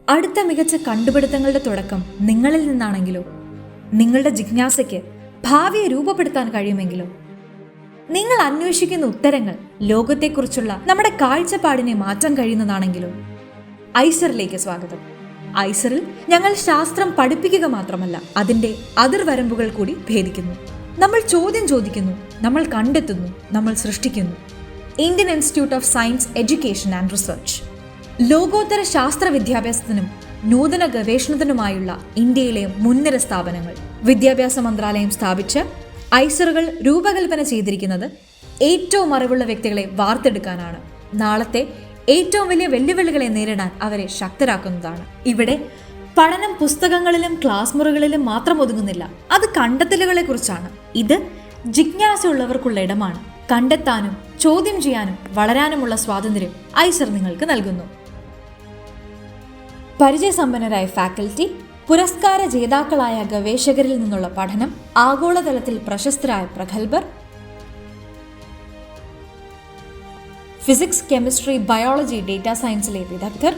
അടുത്ത മികച്ച കണ്ടുപിടുത്തങ്ങളുടെ തുടക്കം നിങ്ങളിൽ നിന്നാണെങ്കിലോ? നിങ്ങളുടെ ജിജ്ഞാസയ്ക്ക് ഭാവിയെ രൂപപ്പെടുത്താൻ കഴിയുമെങ്കിലോ? നിങ്ങൾ അന്വേഷിക്കുന്ന ഉത്തരങ്ങൾ ലോകത്തെക്കുറിച്ചുള്ള നമ്മുടെ കാഴ്ചപ്പാടിനെ മാറ്റാൻ കഴിയുന്നതാണെങ്കിലോ? ഐസറിലേക്ക് സ്വാഗതം. ഐസറിൽ ഞങ്ങൾ ശാസ്ത്രം പഠിപ്പിക്കുക മാത്രമല്ല, അതിന്റെ അതിർവരമ്പുകൾ കൂടി ഭേദിക്കുന്നു. നമ്മൾ ചോദ്യം ചോദിക്കുന്നു, നമ്മൾ കണ്ടെത്തുന്നു, നമ്മൾ സൃഷ്ടിക്കുന്നു. Indian institute of science education and research ലോകോത്തര ശാസ്ത്ര വിദ്യാഭ്യാസത്തിനും നൂതന ഗവേഷണത്തിനുമായുള്ള ഇന്ത്യയിലെ മുൻനിര സ്ഥാപനങ്ങൾ. വിദ്യാഭ്യാസ മന്ത്രാലയം സ്ഥാപിച്ച ഐസറുകൾ രൂപകൽപ്പന ചെയ്തിരിക്കുന്നത് ഏറ്റവും അറിവുള്ള വ്യക്തികളെ വാർത്തെടുക്കാനാണ്. നാളത്തെ ഏറ്റവും വലിയ വെല്ലുവിളികളെ നേരിടാൻ അവരെ ശക്തരാക്കുന്നതാണ്. ഇവിടെ പഠനം പുസ്തകങ്ങളിലും ക്ലാസ് മുറികളിലും മാത്രം ഒതുങ്ങുന്നില്ല. അത് കണ്ടെത്തലുകളെ കുറിച്ചാണ്. ഇത് ജിജ്ഞാസയുള്ളവർക്കുള്ള ഇടമാണ്. കണ്ടെത്താനും ചോദ്യം ചെയ്യാനും വളരാനുമുള്ള സ്വാതന്ത്ര്യം ഐസർ നിങ്ങൾക്ക് നൽകുന്നു. പരിചയസമ്പന്നരായ ഫാക്കൽറ്റി, പുരസ്കാര ജേതാക്കളായ ഗവേഷകരിൽ നിന്നുള്ള പഠനം, ആഗോളതലത്തിൽ പ്രശസ്തരായ പ്രഗത്ഭർ, ഫിസിക്സ്, കെമിസ്ട്രി, ബയോളജി, ഡേറ്റാ സയൻസിലെ വിദഗ്ധർ.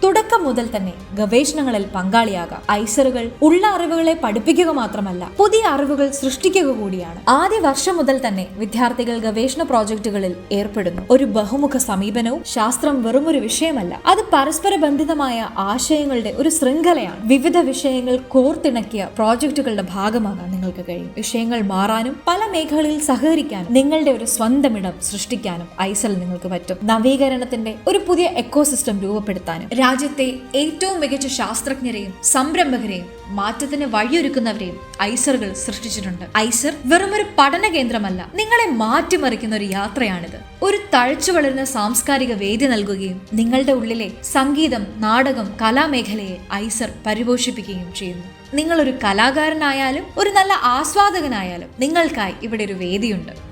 തുടക്കം മുതൽ തന്നെ ഗവേഷണങ്ങളിൽ പങ്കാളിയാകാം. ഐസറുകൾ ഉള്ള അറിവുകളെ പഠിപ്പിക്കുക മാത്രമല്ല, പുതിയ അറിവുകൾ സൃഷ്ടിക്കുക കൂടിയാണ്. ആദ്യ വർഷം മുതൽ തന്നെ വിദ്യാർത്ഥികൾ ഗവേഷണ പ്രോജക്റ്റുകളിൽ ഏർപ്പെടുന്നു. ഒരു ബഹുമുഖ സമീപനവും. ശാസ്ത്രം വെറുമൊരു വിഷയമല്ല, അത് പരസ്പര ബന്ധിതമായ ആശയങ്ങളുടെ ഒരു ശൃംഖലയാണ്. വിവിധ വിഷയങ്ങൾ കോർത്തിണക്കിയ പ്രോജക്റ്റുകളുടെ ഭാഗമാകാൻ നിങ്ങൾക്ക് കഴിയും. വിഷയങ്ങൾ മാറാനും പല മേഖലകളിൽ സഹകരിക്കാനും നിങ്ങളുടെ ഒരു സ്വന്തം ഇടം സൃഷ്ടിക്കാനും ഐസറിൽ നിങ്ങൾക്ക് പറ്റും. നവീകരണത്തിന്റെ ഒരു പുതിയ എക്കോസിസ്റ്റം രൂപപ്പെടുത്താനും രാജ്യത്തെ ഏറ്റവും മികച്ച ശാസ്ത്രജ്ഞരെയും സംരംഭകരെയും മാറ്റത്തിന് വഴിയൊരുക്കുന്നവരെയും ഐസറുകൾ സൃഷ്ടിച്ചിട്ടുണ്ട്. ഐസർ വെറുമൊരു പഠന കേന്ദ്രമല്ല, നിങ്ങളെ മാറ്റിമറിക്കുന്ന ഒരു യാത്രയാണിത്. ഒരു തഴച്ചു വളരുന്ന സാംസ്കാരിക വേദി നൽകുകയും നിങ്ങളുടെ ഉള്ളിലെ സംഗീതം, നാടകം, കലാമേഖലയെ ഐസർ പരിപോഷിപ്പിക്കുകയും ചെയ്യുന്നു. നിങ്ങളൊരു കലാകാരനായാലും ഒരു നല്ല ആസ്വാദകനായാലും നിങ്ങൾക്കായി ഇവിടെ ഒരു വേദിയുണ്ട്.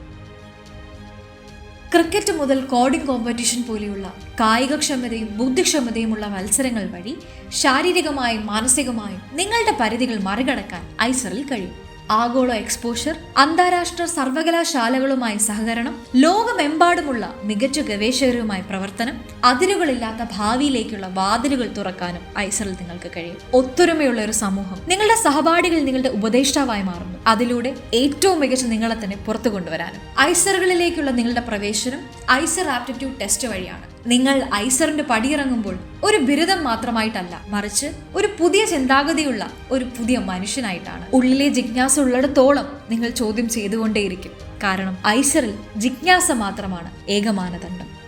ക്രിക്കറ്റ് മുതൽ കോഡിംഗ് കോമ്പറ്റീഷൻ പോലെയുള്ള കായികക്ഷമതയും ബുദ്ധിക്ഷമതയുമുള്ള മത്സരങ്ങൾ വഴി ശാരീരികമായും മാനസികമായും നിങ്ങളുടെ പരിധികൾ മറികടക്കാൻ ഐസറിൽ കഴിയും. ആഗോള എക്സ്പോഷർ, അന്താരാഷ്ട്ര സർവകലാശാലകളുമായി സഹകരണം, ലോകമെമ്പാടുമുള്ള മികച്ച ഗവേഷകരുമായി പ്രവർത്തനം, അതിരുകളില്ലാത്ത ഭാവിയിലേക്കുള്ള വാതിലുകൾ തുറക്കാനും ഐസറിൽ നിങ്ങൾക്ക് കഴിയും. ഒത്തൊരുമയുള്ള ഒരു സമൂഹം. നിങ്ങളുടെ സഹപാഠികൾ നിങ്ങളുടെ ഉപദേഷ്ടാവായി മാറുന്നു. അതിലൂടെ ഏറ്റവും മികച്ച നിങ്ങളെ തന്നെ പുറത്തു കൊണ്ടുവരാനും. ഐസറുകളിലേക്കുള്ള നിങ്ങളുടെ പ്രവേശനം ഐസർ ആപ്റ്റിറ്റ്യൂഡ് ടെസ്റ്റ് വഴിയാണ്. നിങ്ങൾ ഐസറിന്റെ പടിയിറങ്ങുമ്പോൾ ഒരു ബിരുദം മാത്രമായിട്ടല്ല, മറിച്ച് ഒരു പുതിയ ചിന്താഗതിയുള്ള ഒരു പുതിയ മനുഷ്യനായിട്ടാണ്. ഉള്ളിലെ ജിജ്ഞാസ ഉള്ളിടത്തോളം നിങ്ങൾ ചോദ്യം ചെയ്തുകൊണ്ടേയിരിക്കും. കാരണം ഐസറിൽ ജിജ്ഞാസ മാത്രമാണ് ഏക മാനദണ്ഡം.